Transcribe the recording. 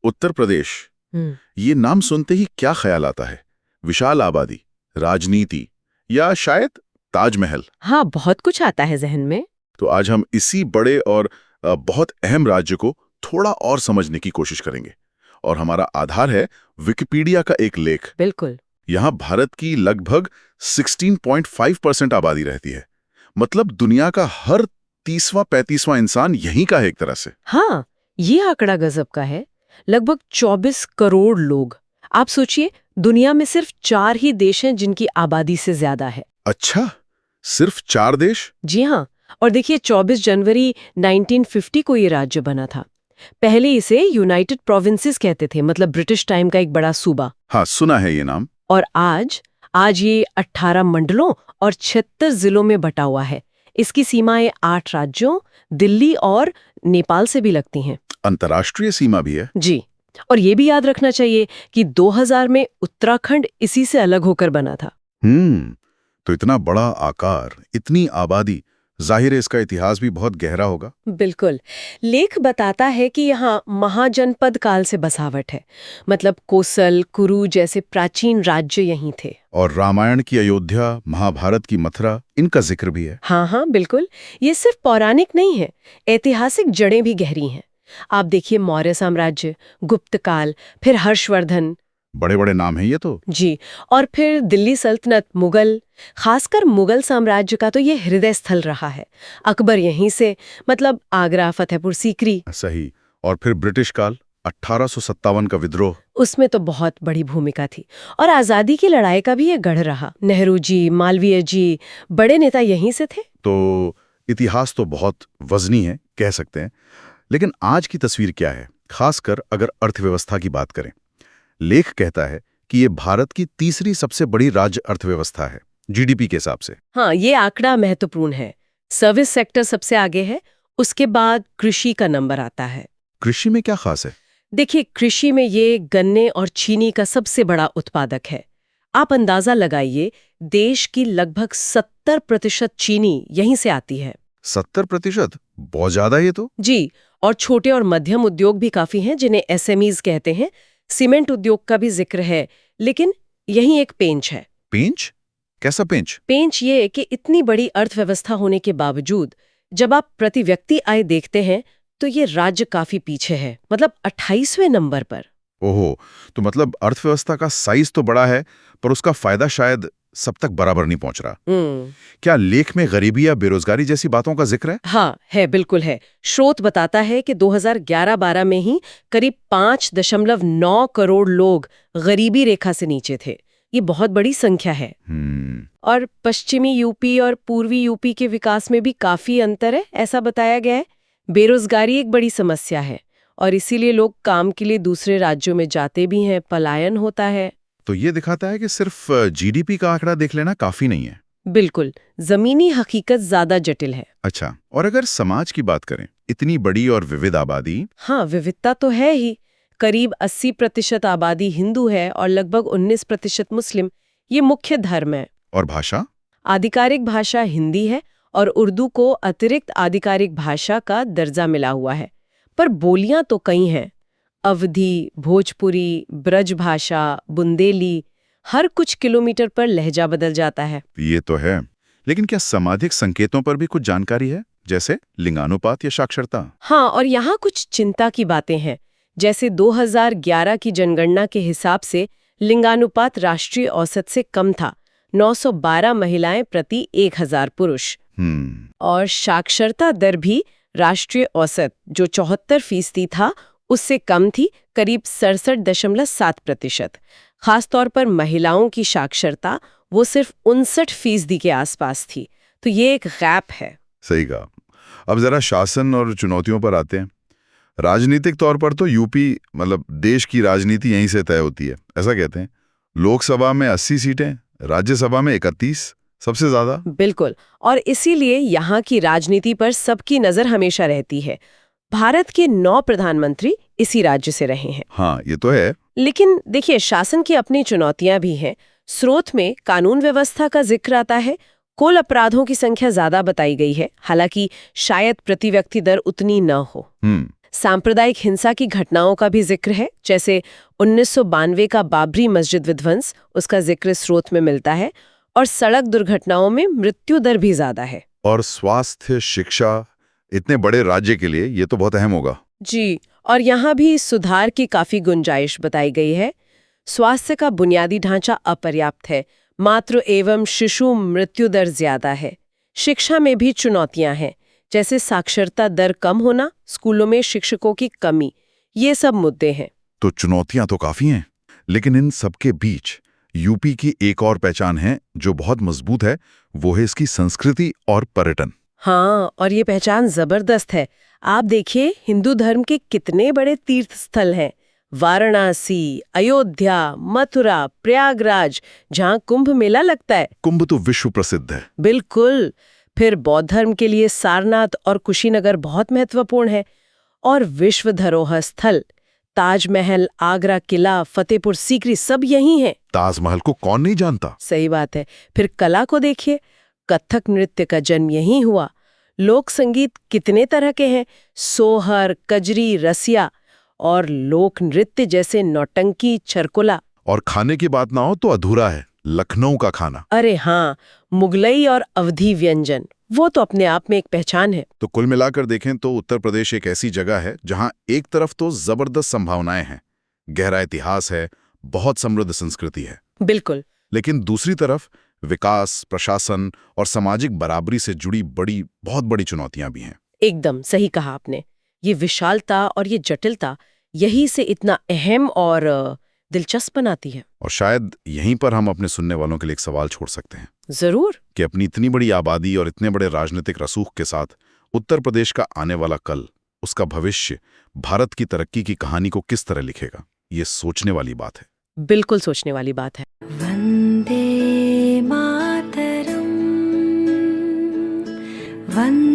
उत्तर प्रदेश, ये नाम सुनते ही क्या ख्याल आता है? विशाल आबादी, राजनीति या शायद ताजमहल? हाँ, बहुत कुछ आता है जहन में। तो आज हम इसी बड़े और बहुत अहम राज्य को थोड़ा और समझने की कोशिश करेंगे। और हमारा आधार है विकिपीडिया का एक लेख। बिल्कुल। यहाँ भारत की लगभग 16.5% आबादी रहती है। मतलब दुनिया का हर 30वां-35वां इंसान यहीं का है एक तरह से। हाँ, ये आंकड़ा गजब का है। लगभग 24 करोड़ लोग। आप सोचिए, दुनिया में सिर्फ 4 ही देश हैं जिनकी आबादी से ज्यादा है। अच्छा, सिर्फ 4 देश? जी हाँ। और देखिए, 24 जनवरी 1950 को ये राज्य बना था। पहले इसे यूनाइटेड प्रोविंसेस कहते थे, मतलब ब्रिटिश टाइम का एक बड़ा सूबा। हाँ, सुना है ये नाम। और आज ये 18 मंडलों और 76 जिलों में बटा हुआ है। इसकी सीमाएं 8 राज्यों, दिल्ली और नेपाल से भी लगती हैं। अंतर्राष्ट्रीय सीमा भी है? जी। और ये भी याद रखना चाहिए कि 2000 में उत्तराखंड इसी से अलग होकर बना था। तो इतना बड़ा आकार, इतनी आबादी, जाहिर है इसका इतिहास भी बहुत गहरा होगा। बिल्कुल। लेख बताता है कि यहाँ महाजनपद काल से बसावट है। मतलब कोसल, कुरु जैसे प्राचीन राज्य यहीं थे। और रामायण की अयोध्या, महाभारत की मथुरा, इनका जिक्र भी है। हाँ, बिल्कुल। ये सिर्फ पौराणिक नहीं है, ऐतिहासिक जड़ें भी गहरी हैं। आप देखिए, मौर्य साम्राज्य, गुप्त काल, फिर हर्षवर्धन। बड़े बड़े नाम हैं ये तो। जी। और फिर दिल्ली सल्तनत, मुगल, खासकर मुगल साम्राज्य का तो ये हृदय स्थल रहा है। अकबर यहीं से, मतलब आगरा, फतेहपुर सीकरी। सही। और फिर ब्रिटिश काल, 1857 का विद्रोह। उसमें तो बहुत बड़ी भूमिका थी। और आजादी की लड़ाई का भी ये गढ़ रहा। नेहरू जी, मालवीय जी, बड़े नेता यहीं से थे। तो इतिहास तो बहुत वजनी है, कह सकते हैं। लेकिन आज की तस्वीर क्या है, खासकर अगर अर्थव्यवस्था की बात करें? लेख कहता है कि ये भारत की तीसरी सबसे बड़ी राज्य अर्थव्यवस्था है, जीडीपी के हिसाब से। हाँ, ये आंकड़ा महत्वपूर्ण है। सर्विस सेक्टर सबसे आगे है, उसके बाद कृषि का नंबर आता है। कृषि में क्या खास है? देखिए, कृषि में ये गन्ने और चीनी का सबसे बड़ा उत्पादक है। आप अंदाजा लगाइए, देश की लगभग 70% चीनी यहीं से आती है। 70%? बहुत ज्यादा ये तो। जी। और छोटे और मध्यम उद्योग भी काफी हैं, जिन्हें एसएमईज कहते हैं। सीमेंट उद्योग का भी जिक्र है, लेकिन यहीं एक पेंच है। पेंच? कैसा पेंच? पेंच ये है कि इतनी बड़ी अर्थव्यवस्था होने के बावजूद जब आप प्रति व्यक्ति आय देखते हैं तो ये राज्य काफी पीछे है, मतलब 28वें नंबर पर। ओहो, तो मतलब अर्थव्यवस्था का साइज तो बड़ा है, पर उसका फायदा शायद सब तक बराबर नहीं पहुंच रहा। क्या लेख में गरीबी या बेरोजगारी जैसी बातों का जिक्र है? हाँ, है, बिल्कुल है। स्रोत बताता है कि 2011-12 में ही करीब 5.9 करोड़ लोग गरीबी रेखा से नीचे थे। ये बहुत बड़ी संख्या है। और पश्चिमी यूपी और पूर्वी यूपी के विकास में भी काफी अंतर है, ऐसा बताया गया है। बेरोजगारी एक बड़ी समस्या है और इसीलिए लोग काम के लिए दूसरे राज्यों में जाते भी हैं, पलायन होता है। तो ये दिखाता है कि सिर्फ जीडीपी का आंकड़ा देख लेना काफी नहीं है। बिल्कुल, जमीनी हकीकत ज्यादा जटिल है। अच्छा, और अगर समाज की बात करें, इतनी बड़ी और विविध आबादी। हाँ, विविधता तो है ही। करीब 80% आबादी हिंदू है और लगभग 19% मुस्लिम। ये मुख्य धर्म है। और भाषा? आधिकारिक भाषा हिंदी है और उर्दू को अतिरिक्त आधिकारिक भाषा का दर्जा मिला हुआ है। पर बोलियां तो कई हैं। अवधी, भोजपुरी, ब्रज भाषा, बुंदेली, हर कुछ किलोमीटर पर लहजा बदल जाता है। ये तो है, लेकिन क्या सामाजिक संकेतों पर भी कुछ जानकारी है, जैसे लिंगानुपात या साक्षरता? हाँ, और यहाँ कुछ चिंता की बातें हैं। जैसे 2011 की जनगणना के हिसाब से लिंगानुपात राष्ट्रीय औसत से कम था, 912 महिलाएं प्रति 1000 पुरुष। और साक्षरता दर भी राष्ट्रीय औसत, जो 74% था, उससे कम थी, करीब 67.7%। खासतौर पर महिलाओं की साक्षरता वो सिर्फ 59% के आसपास थी। तो ये एक गैप है। सही कहा। अब जरा शासन और चुनौतियों पर आते हैं। राजनीतिक तौर पर तो यूपी, मतलब देश की राजनीति यहीं से तय होती है, ऐसा कहते हैं। लोकसभा में 80 सीटें, राज्यसभा में 31, सबसे ज्यादा। बिल्कुल, और इसीलिए यहाँ की राजनीति पर सबकी नजर हमेशा रहती है। भारत के 9 प्रधानमंत्री इसी राज्य से रहे हैं। हाँ, ये तो है। लेकिन देखिए, शासन की अपनी चुनौतियां भी हैं। स्रोत में कानून व्यवस्था का जिक्र आता है। कुल अपराधों की संख्या ज्यादा बताई गई है, हालांकि शायद प्रति व्यक्ति दर उतनी न हो। सांप्रदायिक हिंसा की घटनाओं का भी जिक्र है, जैसे 1992 का बाबरी मस्जिद विध्वंस, उसका जिक्र स्रोत में मिलता है। और सड़क दुर्घटनाओं में मृत्यु दर भी ज्यादा है। और स्वास्थ्य, शिक्षा, इतने बड़े राज्य के लिए ये तो बहुत अहम होगा। जी, और यहाँ भी सुधार की काफी गुंजाइश बताई गई है। स्वास्थ्य का बुनियादी ढांचा अपर्याप्त है, मातृ एवं शिशु मृत्यु दर ज्यादा है। शिक्षा में भी चुनौतियां हैं, जैसे साक्षरता दर कम होना, स्कूलों में शिक्षकों की कमी, ये सब मुद्दे हैं। तो चुनौतियां तो काफी हैं, लेकिन इन सबके बीच यूपी की एक और पहचान है जो बहुत मजबूत है, वो है इसकी संस्कृति और पर्यटन। हाँ, और ये पहचान जबरदस्त है। आप देखिए, हिंदू धर्म के कितने बड़े तीर्थ स्थल हैं। वाराणसी, अयोध्या, मथुरा, प्रयागराज, जहाँ कुंभ मेला लगता है। कुंभ तो विश्व प्रसिद्ध है। बिल्कुल। फिर बौद्ध धर्म के लिए सारनाथ और कुशीनगर बहुत महत्वपूर्ण है। और विश्व धरोहर स्थल ताजमहल, आगरा किला, फतेहपुर सीकरी सब यही हैं। ताजमहल को कौन नहीं जानता। सही बात है। फिर कला को देखिए, कथक नृत्य का जन्म यहीं हुआ। लोक संगीत कितने तरह के हैं, सोहर, कजरी, रसिया, और लोक नृत्य जैसे नौटंकी, चरकुला। और खाने की बात ना हो तो अधूरा है लखनऊ का खाना। अरे हाँ, मुगलई और अवधी व्यंजन, वो तो अपने आप में एक पहचान है। तो कुल मिलाकर देखें तो उत्तर प्रदेश एक ऐसी जगह है जहां एक तरफ तो जबरदस्त संभावनाएं हैं, गहरा इतिहास है, बहुत समृद्ध संस्कृति है, बिल्कुल। लेकिन दूसरी तरफ विकास, प्रशासन और सामाजिक बराबरी से जुड़ी बहुत बड़ी चुनौतियां भी हैं। एकदम सही कहा आपने। ये विशालता और ये जटिलता यही से इतना अहम और दिलचस्प बनाती है। और शायद यहीं पर हम अपने सुनने वालों के लिए एक सवाल छोड़ सकते हैं जरूर। कि अपनी इतनी बड़ी आबादी और इतने बड़े राजनीतिक रसूख के साथ उत्तर प्रदेश का आने वाला कल, उसका भविष्य भारत की तरक्की की कहानी को किस तरह लिखेगा, ये सोचने वाली बात है। बिल्कुल सोचने वाली बात है। वंदे मातरम।